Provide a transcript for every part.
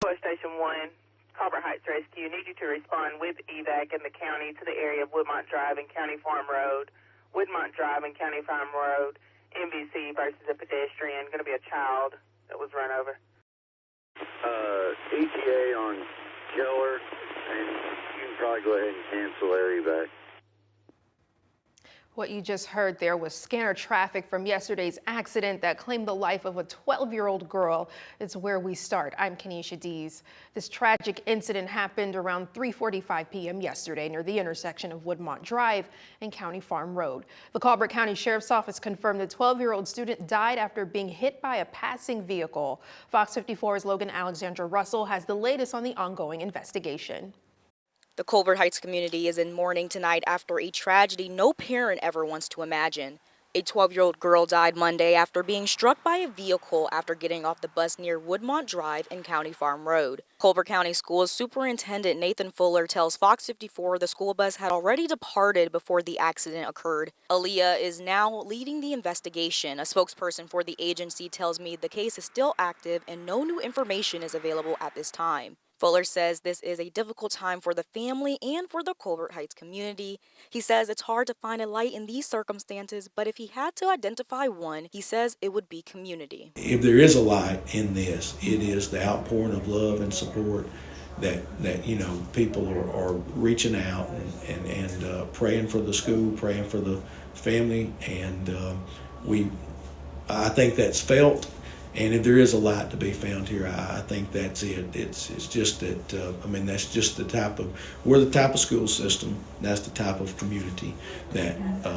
Station 1, Colbert Heights Rescue. Need you to respond with evac in the county to the area of Woodmont Drive and County Farm Road. Woodmont Drive and County Farm Road, MVC versus a pedestrian. Going to be a child that was run over. ETA on Keller, and you can probably go ahead and cancel their evac. What you just heard there was scanner traffic from yesterday's accident that claimed the life of a 12-year-old girl. It's where we start. I'm Kenesha Dees. This tragic incident happened around 3:45 p.m. yesterday near the intersection of Woodmont Drive and County Farm Road. The Colbert County Sheriff's Office confirmed the 12-year-old student died after being hit by a passing vehicle. Fox 54's Logan Alexandra Russell has the latest on the ongoing investigation. The Colbert Heights community is in mourning tonight after a tragedy no parent ever wants to imagine. A 12-year-old girl died Monday after being struck by a vehicle after getting off the bus near Woodmont Drive and County Farm Road. Colbert County Schools Superintendent Nathan Fuller tells Fox 54 the school bus had already departed before the accident occurred. Aaliyah is now leading the investigation. A spokesperson for the agency tells me the case is still active and no new information is available at this time. Fuller says this is a difficult time for the family and for the Colbert Heights community. He says it's hard to find a light in these circumstances, but if he had to identify one, he says it would be community. If there is a light in this, it is the outpouring of love and support that you know, people are reaching out and praying for the school, praying for the family, and I think that's felt. And if there is a light to be found here, I think that's it. It's just that, I mean, that's just the type of, we're the type of school system, that's the type of community that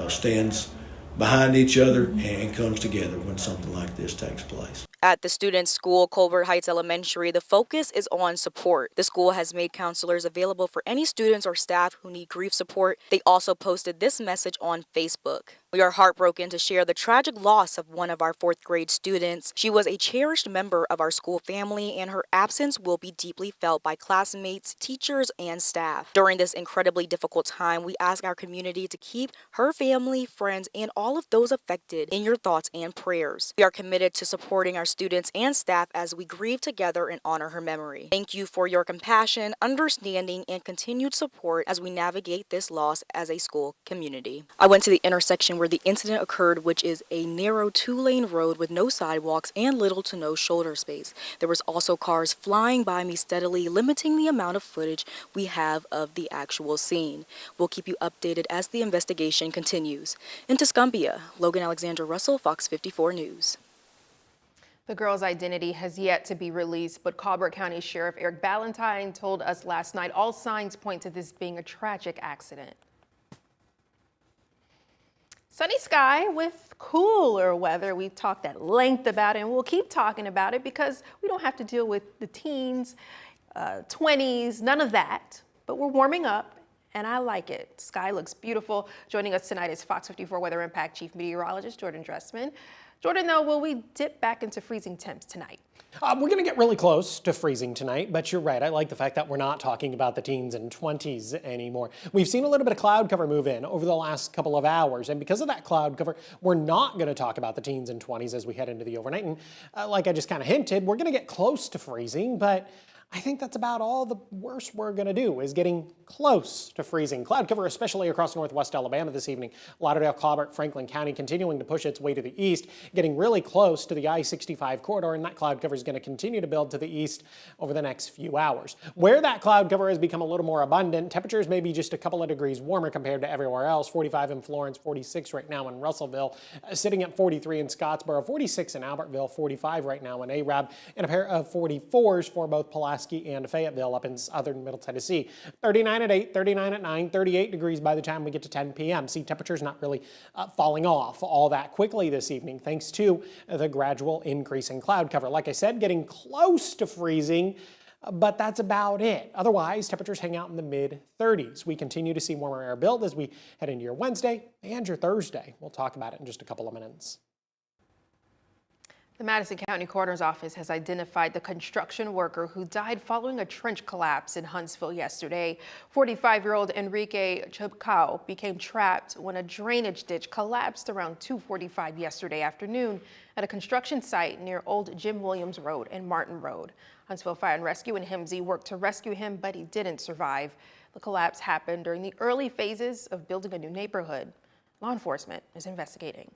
stands behind each other and comes together when something like this takes place. At the students' school, Colbert Heights Elementary, the focus is on support. The school has made counselors available for any students or staff who need grief support. They also posted this message on Facebook. We are heartbroken to share the tragic loss of one of our fourth grade students. She was a cherished member of our school family, and her absence will be deeply felt by classmates, teachers, and staff. During this incredibly difficult time, we ask our community to keep her family, friends, and all of those affected in your thoughts and prayers. We are committed to supporting our students and staff as we grieve together and honor her memory. Thank you for your compassion, understanding, and continued support as we navigate this loss as a school community. I went to the intersection where the incident occurred, which is a narrow 2-lane road with no sidewalks and little to no shoulder space. There was also cars flying by me steadily, limiting the amount of footage we have of the actual scene. We'll keep you updated as the investigation continues. In Tuscumbia, Logan Alexandra Russell, Fox 54 News. The girl's identity has yet to be released, but Colbert County Sheriff Eric Ballantyne told us last night all signs point to this being a tragic accident. Sunny sky with cooler weather. We've talked at length about it, and we'll keep talking about it because we don't have to deal with the teens, 20s, none of that. But we're warming up, and I like it. Sky looks beautiful. Joining us tonight is Fox 54 Weather Impact Chief Meteorologist Jordan Dressman. Jordan, though, will we dip back into freezing temps tonight? We're going to get really close to freezing tonight, but you're right. I like the fact that we're not talking about the teens and 20s anymore. We've seen a little bit of cloud cover move in over the last couple of hours, and because of that cloud cover, we're not going to talk about the teens and 20s as we head into the overnight. And like I just kind of hinted, we're going to get close to freezing, but I think that's about all the worst we're going to do is getting close to freezing. Cloud cover, especially across northwest Alabama this evening. Lauderdale, Colbert, Franklin County continuing to push its way to the east, getting really close to the I-65 corridor, and that cloud cover is going to continue to build to the east over the next few hours. Where that cloud cover has become a little more abundant, temperatures may be just a couple of degrees warmer compared to everywhere else. 45 in Florence, 46 right now in Russellville, sitting at 43 in Scottsboro, 46 in Albertville, 45 right now in Arab, and a pair of 44s for both Pulaski and Fayetteville up in southern Middle Tennessee. 39 at 8, 39 at 9, 38 degrees by the time we get to 10 p.m. See, temperatures not really falling off all that quickly this evening thanks to the gradual increase in cloud cover. Like I said, getting close to freezing, but that's about it. Otherwise, temperatures hang out in the mid-30s. We continue to see warmer air build as we head into your Wednesday and your Thursday. We'll talk about it in just a couple of minutes. The Madison County Coroner's Office has identified the construction worker who died following a trench collapse in Huntsville yesterday. 45-year-old Enrique Chubcao became trapped when a drainage ditch collapsed around 2:45 yesterday afternoon at a construction site near Old Jim Williams Road and Martin Road. Huntsville Fire and Rescue and HIMSI worked to rescue him, but he didn't survive. The collapse happened during the early phases of building a new neighborhood. Law enforcement is investigating.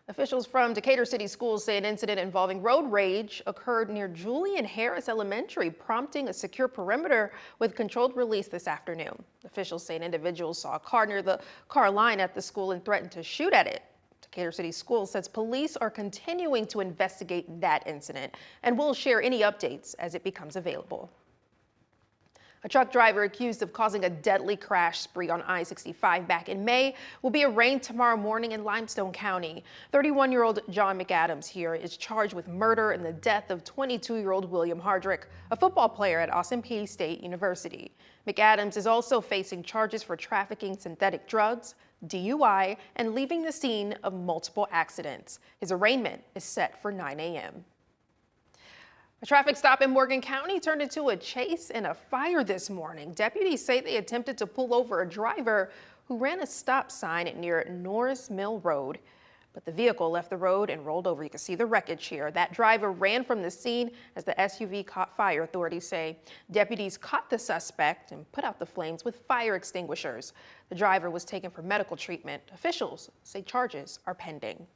Officials from Decatur City Schools say an incident involving road rage occurred near Julian Harris Elementary, prompting a secure perimeter with controlled release this afternoon. Officials say an individual saw a car near the car line at the school and threatened to shoot at it. Decatur City Schools says police are continuing to investigate that incident and will share any updates as it becomes available. A truck driver accused of causing a deadly crash spree on I-65 back in May will be arraigned tomorrow morning in Limestone County. 31-year-old John McAdams here is charged with murder in the death of 22-year-old William Hardrick, a football player at Austin Peay State University. McAdams is also facing charges for trafficking synthetic drugs, DUI, and leaving the scene of multiple accidents. His arraignment is set for 9 a.m. A traffic stop in Morgan County turned into a chase and a fire this morning. Deputies say they attempted to pull over a driver who ran a stop sign near Norris Mill Road, but the vehicle left the road and rolled over. You can see the wreckage here. That driver ran from the scene as the SUV caught fire, authorities say. Deputies caught the suspect and put out the flames with fire extinguishers. The driver was taken for medical treatment. Officials say charges are pending.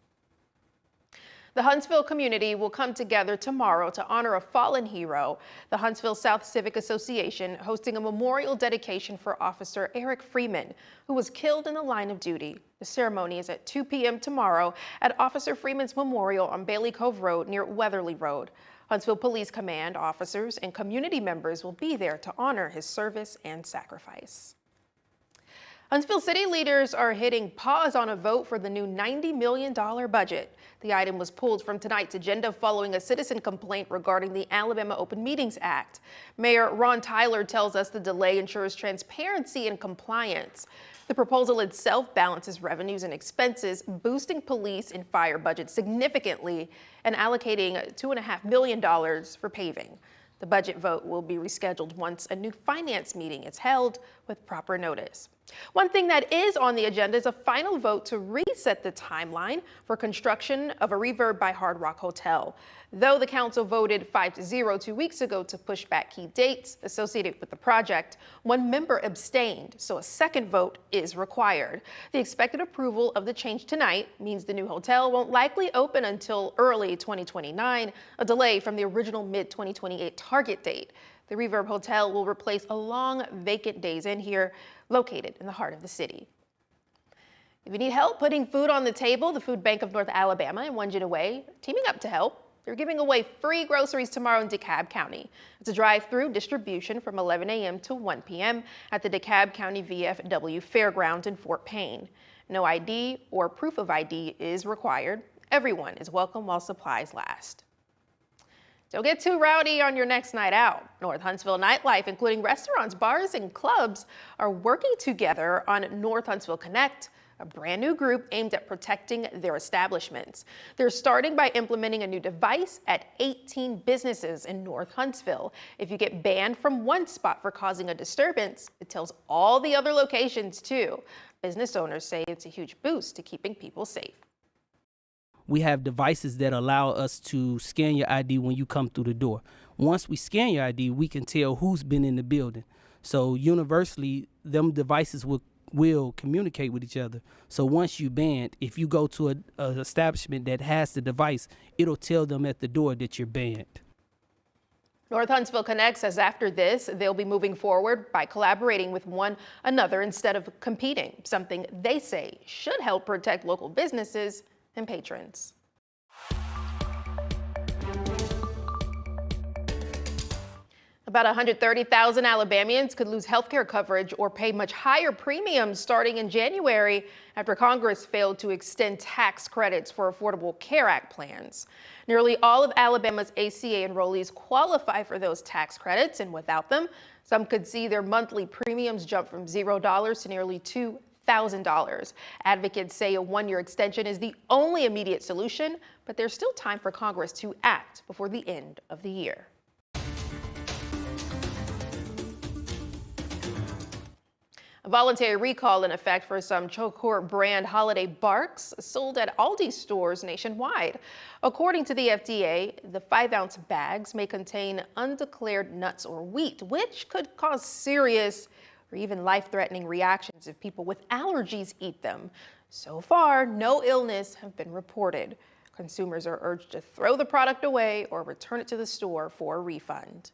The Huntsville community will come together tomorrow to honor a fallen hero. The Huntsville South Civic Association hosting a memorial dedication for Officer Eric Freeman, who was killed in the line of duty. The ceremony is at 2 p.m. tomorrow at Officer Freeman's Memorial on Bailey Cove Road near Weatherly Road. Huntsville Police Command officers and community members will be there to honor his service and sacrifice. Huntsville city leaders are hitting pause on a vote for the new $90 million budget. The item was pulled from tonight's agenda following a citizen complaint regarding the Alabama Open Meetings Act. Mayor Ron Tyler tells us the delay ensures transparency and compliance. The proposal itself balances revenues and expenses, boosting police and fire budgets significantly and allocating $2.5 million for paving. The budget vote will be rescheduled once a new finance meeting is held with proper notice. One thing that is on the agenda is a final vote to reset the timeline for construction of a Reverb by Hard Rock Hotel. Though the council voted 5-0 2 weeks ago to push back key dates associated with the project, one member abstained, so a second vote is required. The expected approval of the change tonight means the new hotel won't likely open until early 2029, a delay from the original mid-2028 target date. The Reverb Hotel will replace a long vacant Days Inn here, located in the heart of the city. If you need help putting food on the table, the Food Bank of North Alabama and One Gin Away are teaming up to help. They're giving away free groceries tomorrow in DeKalb County. It's a drive-through distribution from 11 a.m. to 1 p.m. at the DeKalb County VFW Fairgrounds in Fort Payne. No ID or proof of ID is required. Everyone is welcome while supplies last. Don't get too rowdy on your next night out. North Huntsville nightlife, including restaurants, bars, and clubs, are working together on North Huntsville Connect, a brand new group aimed at protecting their establishments. They're starting by implementing a new device at 18 businesses in North Huntsville. If you get banned from one spot for causing a disturbance, it tells all the other locations too. Business owners say it's a huge boost to keeping people safe. We have devices that allow us to scan your ID when you come through the door. Once we scan your ID, we can tell who's been in the building. So universally, them devices will communicate with each other. So once you banned, if you go to an establishment that has the device, it'll tell them at the door that you're banned. North Huntsville Connect says after this, they'll be moving forward by collaborating with one another instead of competing, something they say should help protect local businesses and patrons. About 130,000 Alabamians could lose health care coverage or pay much higher premiums starting in January after Congress failed to extend tax credits for Affordable Care Act plans. Nearly all of Alabama's ACA enrollees qualify for those tax credits, and without them, some could see their monthly premiums jump from $0 to nearly $2,000. $1,000. Advocates say a one-year extension is the only immediate solution, but there's still time for Congress to act before the end of the year. A voluntary recall in effect for some Chocor brand holiday barks sold at Aldi stores nationwide. According to the FDA, the 5-ounce bags may contain undeclared nuts or wheat, which could cause serious or even life-threatening reactions if people with allergies eat them. So far, no illness have been reported. Consumers are urged to throw the product away or return it to the store for a refund.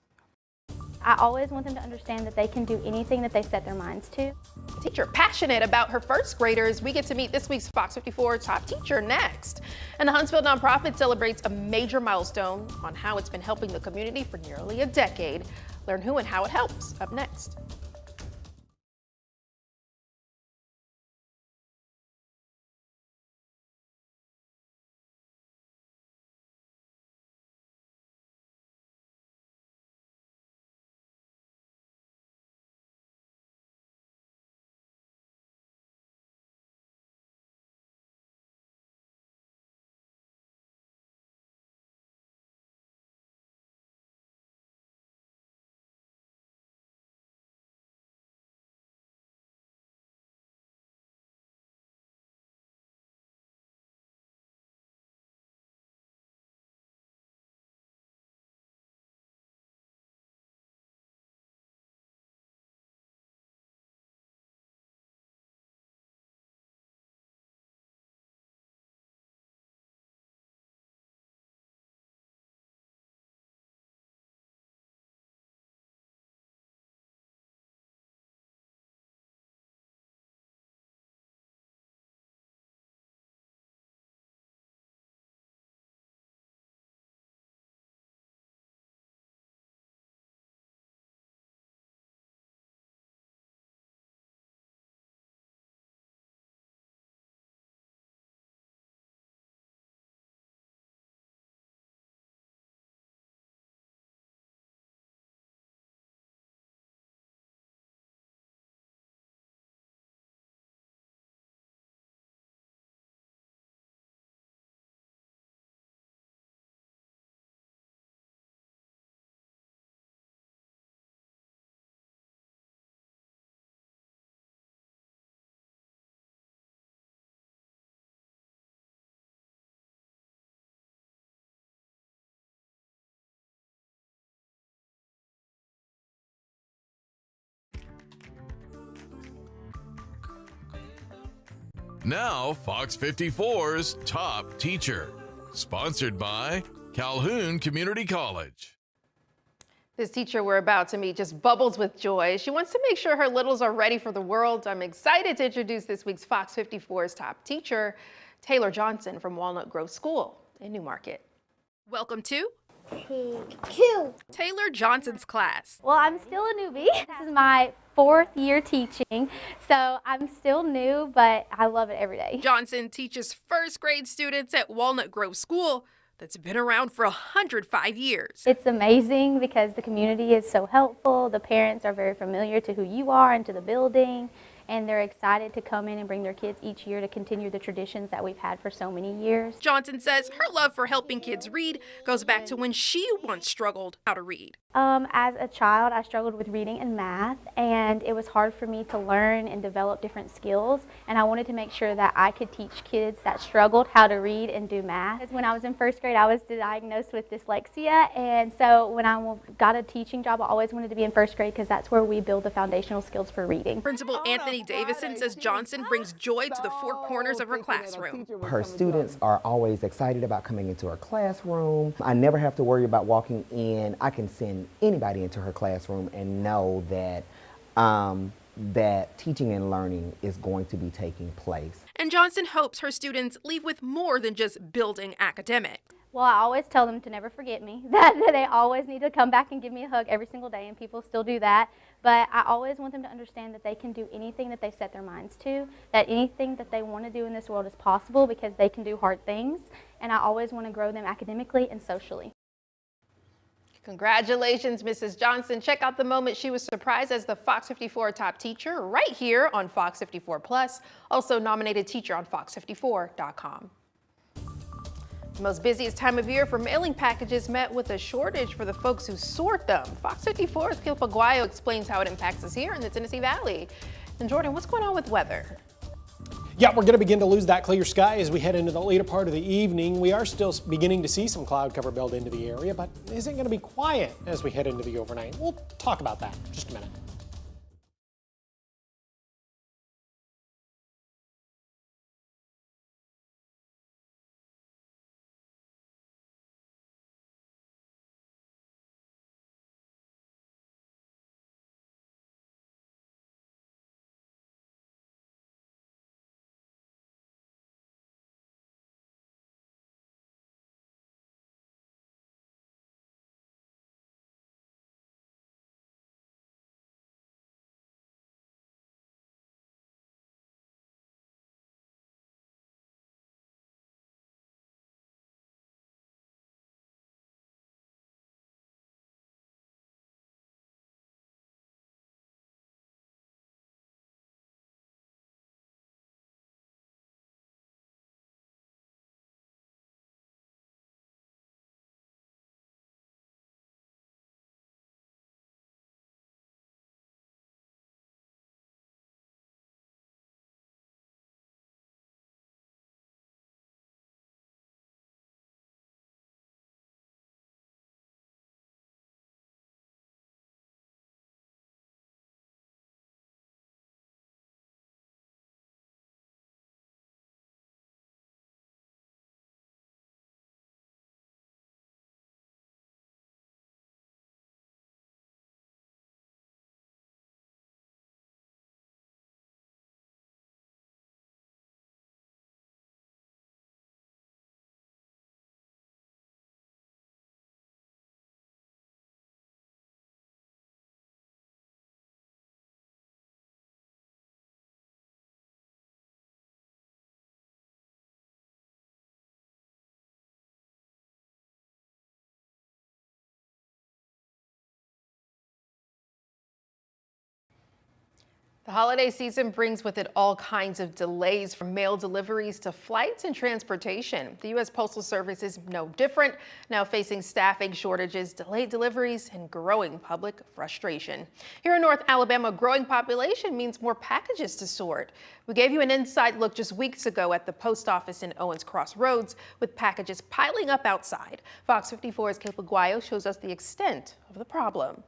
I always want them to understand that they can do anything that they set their minds to. Teacher passionate about her first graders. We get to meet this week's Fox 54 top teacher next. And the Huntsville nonprofit celebrates a major milestone on how it's been helping the community for nearly a decade. Learn who and how it helps up next. Now, Fox 54's Top Teacher, sponsored by Calhoun Community College. This teacher we're about to meet just bubbles with joy. She wants to make sure her littles are ready for the world. I'm excited to introduce this week's Fox 54's top teacher, Taylor Johnson from Walnut Grove School in Newmarket. Welcome to Taylor Johnson's class. Well, I'm still a newbie. This is my 4th year teaching, so I'm still new, but I love it every day. Johnson teaches first grade students at Walnut Grove School that's been around for 105 years. It's amazing because the community is so helpful. The parents are very familiar to who you are and to the building, and they're excited to come in and bring their kids each year to continue the traditions that we've had for so many years. Johnson says her love for helping kids read goes back to when she once struggled how to read. As a child, I struggled with reading and math, and it was hard for me to learn and develop different skills, and I wanted to make sure that I could teach kids that struggled how to read and do math. When I was in first grade, I was diagnosed with dyslexia, and so when I got a teaching job, I always wanted to be in first grade because that's where we build the foundational skills for reading. Principal Anthony Davison says Johnson brings joy to the four corners of her classroom. Her students are always excited about coming into her classroom. I never have to worry about walking in. I can send anybody into her classroom and know that that teaching and learning is going to be taking place. And Johnson hopes her students leave with more than just building academics. Well, I always tell them to never forget me, that they always need to come back and give me a hug every single day, and people still do that. But I always want them to understand that they can do anything that they set their minds to, that anything that they want to do in this world is possible because they can do hard things, and I always want to grow them academically and socially. Congratulations, Mrs. Johnson. Check out the moment she was surprised as the Fox 54 top teacher right here on Fox 54 Plus, also nominated teacher on fox54.com. The most busiest time of year for mailing packages met with a shortage for the folks who sort them. Fox 54's Gil Paguayo explains how it impacts us here in the Tennessee Valley. And Jordan, what's going on with weather? Yeah, we're going to begin to lose that clear sky as we head into the later part of the evening. We are still beginning to see some cloud cover build into the area, but is it going to be quiet as we head into the overnight? We'll talk about that in just a minute. The holiday season brings with it all kinds of delays, from mail deliveries to flights and transportation. The U.S. Postal Service is no different, now facing staffing shortages, delayed deliveries, and growing public frustration. Here in North Alabama, a growing population means more packages to sort. We gave you an inside look just weeks ago at the post office in Owens Cross Roads, with packages piling up outside. Fox 54's Gil Paguayo shows us the extent of the problem.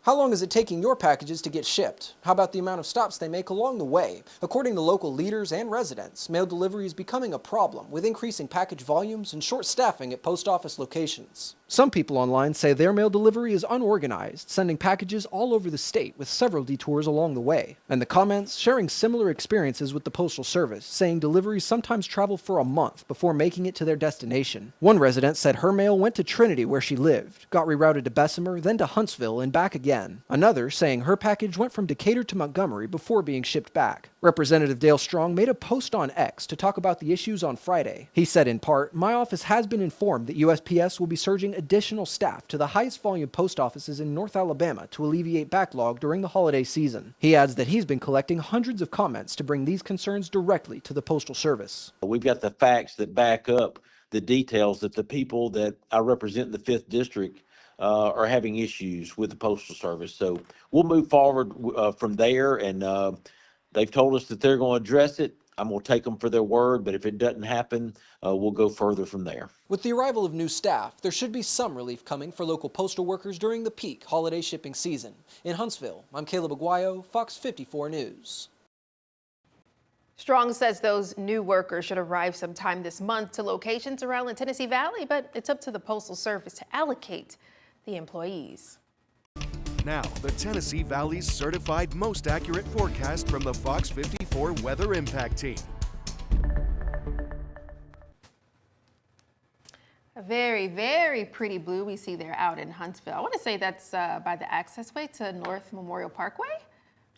How long is it taking your packages to get shipped? How about the amount of stops they make along the way? According to local leaders and residents, mail delivery is becoming a problem with increasing package volumes and short staffing at post office locations. Some people online say their mail delivery is unorganized, sending packages all over the state with several detours along the way. And the comments sharing similar experiences with the Postal Service, saying deliveries sometimes travel for a month before making it to their destination. One resident said her mail went to Trinity where she lived, got rerouted to Bessemer, then to Huntsville and back again. Another saying her package went from Decatur to Montgomery before being shipped back. Representative Dale Strong made a post on X to talk about the issues on Friday. He said in part, "My office has been informed that USPS will be surging additional staff to the highest volume post offices in North Alabama to alleviate backlog during the holiday season." He adds that he's been collecting hundreds of comments to bring these concerns directly to the Postal Service. We've got the facts that back up the details that the people that I represent in the 5th District are having issues with the Postal Service. So we'll move forward from there, and they've told us that they're going to address it. I'm going to take them for their word, but if it doesn't happen, we'll go further from there. With the arrival of new staff, there should be some relief coming for local postal workers during the peak holiday shipping season. In Huntsville, I'm Caleb Aguayo, Fox 54 News. Strong says those new workers should arrive sometime this month to locations around the Tennessee Valley, but it's up to the Postal Service to allocate the employees. Now, the Tennessee Valley's certified most accurate forecast from the Fox 54 Weather Impact Team. A very, very pretty blue we see there out in Huntsville. I want to say that's by the accessway to North Memorial Parkway.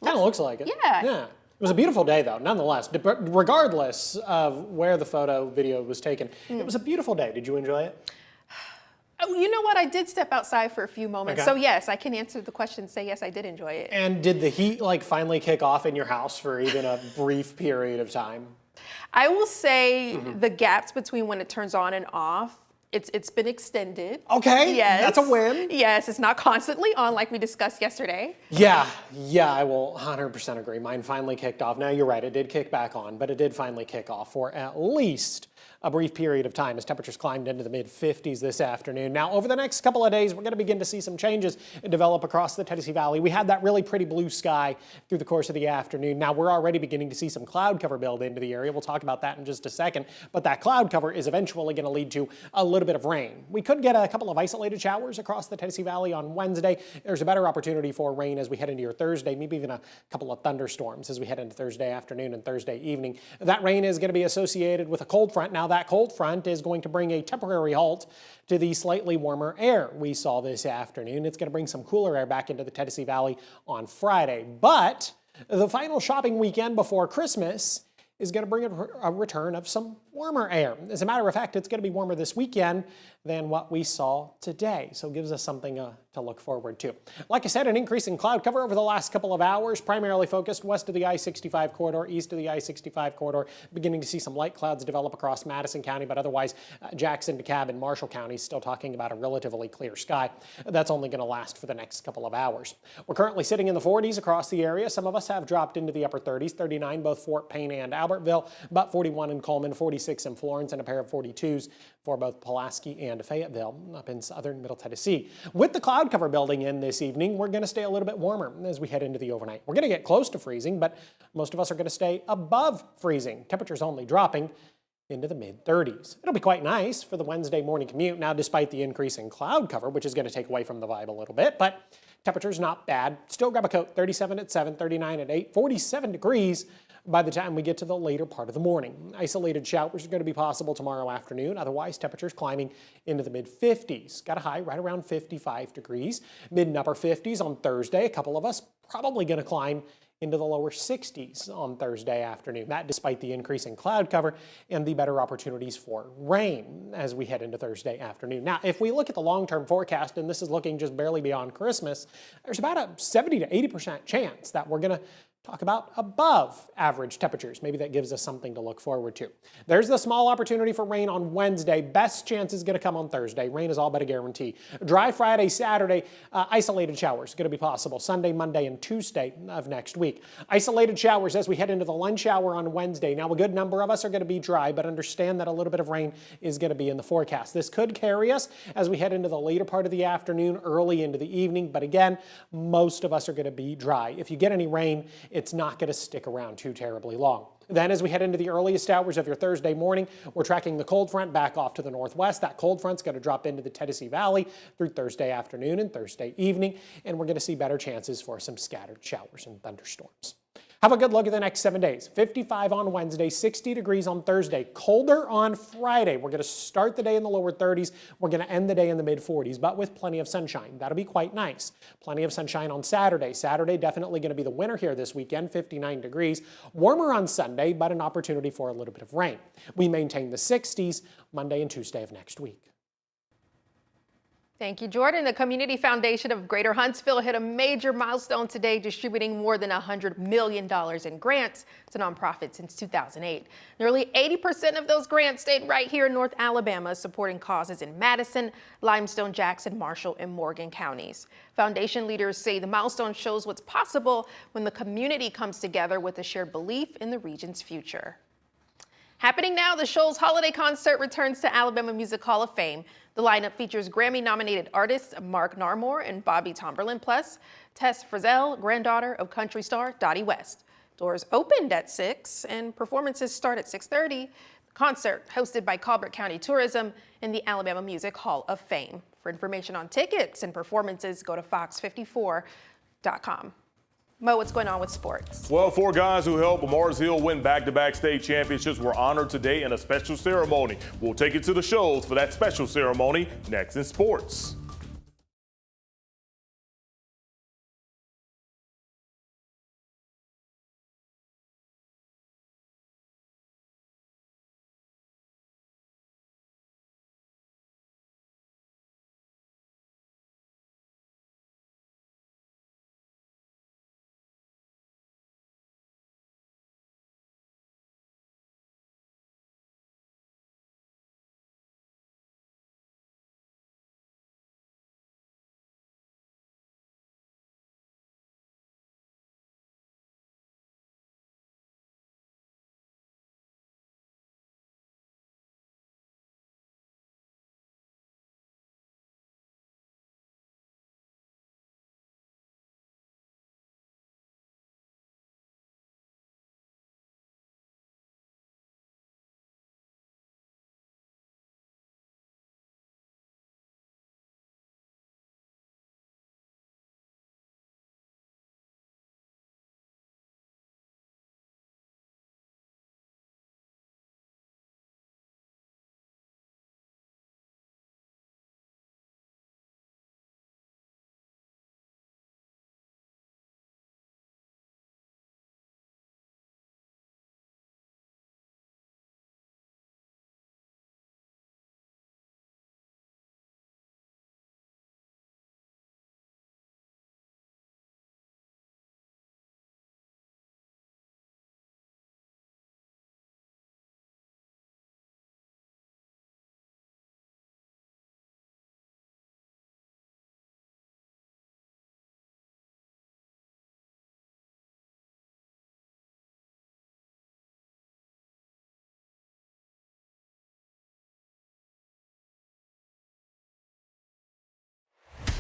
Kind of looks like it. Yeah. Yeah. It was a beautiful day, though, nonetheless. Regardless of where the video was taken, it was a beautiful day. Did you enjoy it? Oh, you know what? I did step outside for a few moments. Okay. So yes, I can answer the question and say yes, I did enjoy it. And did the heat like finally kick off in your house for even a brief period of time? I will say the gaps between when it turns on and off, it's been extended. Okay, Yes. that's a win. Yes, it's not constantly on like we discussed yesterday. Yeah, I will 100% agree. Mine finally kicked off. Now you're right, it did kick back on, but it did finally kick off for at least a brief period of time as temperatures climbed into the mid-50s this afternoon. Now, over the next couple of days, we're going to begin to see some changes develop across the Tennessee Valley. We had that really pretty blue sky through the course of the afternoon. Now, we're already beginning to see some cloud cover build into the area. We'll talk about that in just a second, but that cloud cover is eventually going to lead to a little bit of rain. We could get a couple of isolated showers across the Tennessee Valley on Wednesday. There's a better opportunity for rain as we head into your Thursday, maybe even a couple of thunderstorms as we head into Thursday afternoon and Thursday evening. That rain is going to be associated with a cold front. Now, that cold front is going to bring a temporary halt to the slightly warmer air we saw this afternoon. It's going to bring some cooler air back into the Tennessee Valley on Friday. But the final shopping weekend before Christmas is going to bring a return of some warmer air. As a matter of fact, it's going to be warmer this weekend than what we saw today. So it gives us something to look forward to. Like I said, an increase in cloud cover over the last couple of hours, primarily focused west of the I-65 corridor, east of the I-65 corridor, beginning to see some light clouds develop across Madison County, but otherwise Jackson, DeKalb, and Marshall counties still talking about a relatively clear sky. That's only going to last for the next couple of hours. We're currently sitting in the 40s across the area. Some of us have dropped into the upper 30s, 39 both Fort Payne and Albertville, about 41 in Coleman, 46 in Florence, and a pair of 42s for both Pulaski and Fayetteville up in southern Middle Tennessee. With the cloud cover building in this evening, we're going to stay a little bit warmer as we head into the overnight. We're going to get close to freezing, but most of us are going to stay above freezing. Temperatures only dropping into the mid-30s. It'll be quite nice for the Wednesday morning commute now, despite the increase in cloud cover, which is going to take away from the vibe a little bit, but temperature's not bad. Still grab a coat, 37 at 7, 39 at 8, 47 degrees by the time we get to the later part of the morning. Isolated showers are going to be possible tomorrow afternoon. Otherwise, temperatures climbing into the mid-50s. Got a high right around 55 degrees. Mid and upper 50s on Thursday. A couple of us probably going to climb into the lower 60s on Thursday afternoon. That despite the increase in cloud cover and the better opportunities for rain as we head into Thursday afternoon. Now, if we look at the long-term forecast, and this is looking just barely beyond Christmas, there's about a 70 to 80% chance that we're going to talk about above average temperatures. Maybe that gives us something to look forward to. There's the small opportunity for rain on Wednesday. Best chance is going to come on Thursday. Rain is all but a guarantee. Dry Friday, Saturday, isolated showers going to be possible Sunday, Monday, and Tuesday of next week. Isolated showers as we head into the lunch hour on Wednesday. Now, a good number of us are going to be dry, but understand that a little bit of rain is going to be in the forecast. This could carry us as we head into the later part of the afternoon, early into the evening, but again, most of us are going to be dry. If you get any rain, it's not going to stick around too terribly long. Then as we head into the earliest hours of your Thursday morning, we're tracking the cold front back off to the northwest. That cold front's going to drop into the Tennessee Valley through Thursday afternoon and Thursday evening, and we're going to see better chances for some scattered showers and thunderstorms. Have a good look at the next 7 days. 55 on Wednesday, 60 degrees on Thursday, colder on Friday. We're going to start the day in the lower 30s. We're going to end the day in the mid 40s, but with plenty of sunshine. That'll be quite nice. Plenty of sunshine on Saturday. Saturday definitely going to be the winner here this weekend, 59 degrees. Warmer on Sunday, but an opportunity for a little bit of rain. We maintain the 60s Monday and Tuesday of next week. Thank you, Jordan. The Community Foundation of Greater Huntsville hit a major milestone today, distributing more than $100 million in grants to nonprofits since 2008. Nearly 80% of those grants stayed right here in North Alabama, supporting causes in Madison, Limestone, Jackson, Marshall, and Morgan counties. Foundation leaders say the milestone shows what's possible when the community comes together with a shared belief in the region's future. Happening now, the Shoals Holiday Concert returns to Alabama Music Hall of Fame. The lineup features Grammy-nominated artists Mark Narmore and Bobby Tomberlin, plus Tess Frizzell, granddaughter of country star Dottie West. Doors opened at 6 and performances start at 6:30. The concert, hosted by Colbert County Tourism and the Alabama Music Hall of Fame. For information on tickets and performances, go to FOX54.com. Mo, what's going on with sports? Well, 4 guys who helped Mars Hill win back-to-back state championships were honored today in a special ceremony. We'll take you to the shows for that special ceremony next in sports.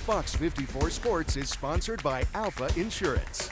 Fox 54 Sports is sponsored by Alpha Insurance.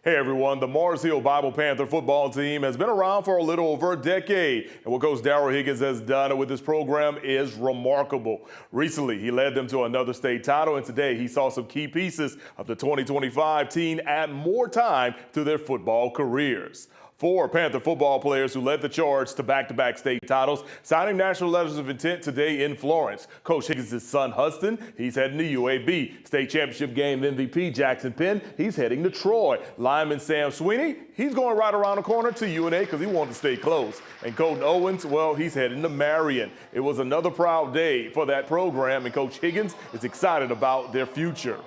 Hey everyone, the Mars Hill Bible Panther football team has been around for a little over a decade, and what Coach Darrell Higgins has done with this program is remarkable. Recently, he led them to another state title, and today he saw some key pieces of the 2025 team add more time to their football careers. 4 Panther football players who led the charge to back-to-back state titles, signing national letters of intent today in Florence. Coach Higgins' son, Huston, he's heading to UAB. State championship game MVP Jackson Penn, he's heading to Troy. Lineman Sam Sweeney, he's going right around the corner to UNA because he wanted to stay close. And Colton Owens, well, he's heading to Marion. It was another proud day for that program, and Coach Higgins is excited about their future.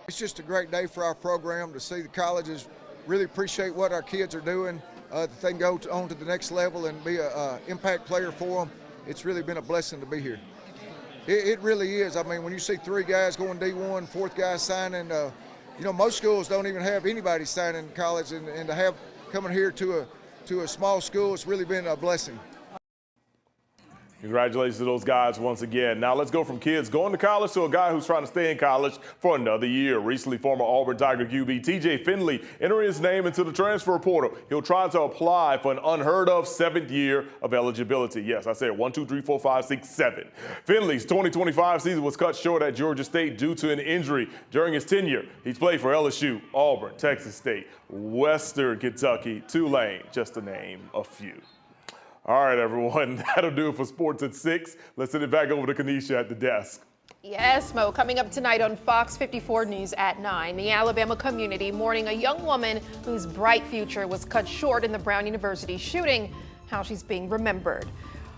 It's just a great day for our program to see the colleges really appreciate what our kids are doing, that they can go on to the next level and be an impact player for them. It's really been a blessing to be here. It really is. I mean, when you see 3 guys going D1, 4th guy signing, most schools don't even have anybody signing in college, and to have coming here to a small school, it's really been a blessing. Congratulations to those guys once again. Now let's go from kids going to college to a guy who's trying to stay in college for another year. Recently, former Auburn Tiger QB TJ Finley entering his name into the transfer portal. He'll try to apply for an unheard of 7th year of eligibility. Yes, I said 1, 2, 3, 4, 5, 6, 7. Finley's 2025 season was cut short at Georgia State due to an injury during his tenure. He's played for LSU, Auburn, Texas State, Western Kentucky, Tulane, just to name a few. All right, everyone, that'll do it for Sports at 6. Let's send it back over to Kanisha at the desk. Yes, Mo, coming up tonight on Fox 54 News at 9, the Alabama community mourning a young woman whose bright future was cut short in the Brown University shooting, how she's being remembered.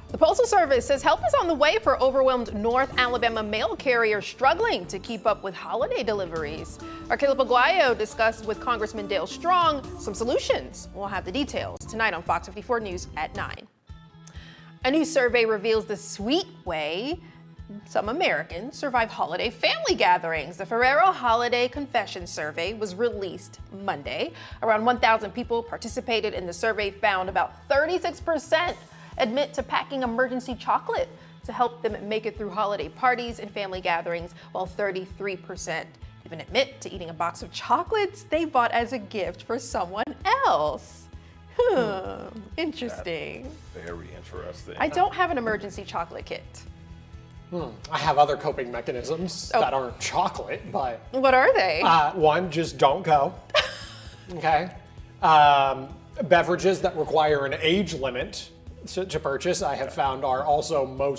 The Postal Service says help is on the way for overwhelmed North Alabama mail carriers struggling to keep up with holiday deliveries. Our Caleb Aguayo discussed with Congressman Dale Strong some solutions. We'll have the details tonight on Fox 54 News at 9. A new survey reveals the sweet way some Americans survive holiday family gatherings. The Ferrero Holiday Confession Survey was released Monday. Around 1,000 people participated in the survey, found about 36% admit to packing emergency chocolate to help them make it through holiday parties and family gatherings, while 33% even admit to eating a box of chocolates they bought as a gift for someone else. Interesting. That's very interesting. I don't have an emergency chocolate kit. I have other coping mechanisms that aren't chocolate, but... What are they? One, just don't go. Okay. Beverages that require an age limit to purchase, I have found, are also most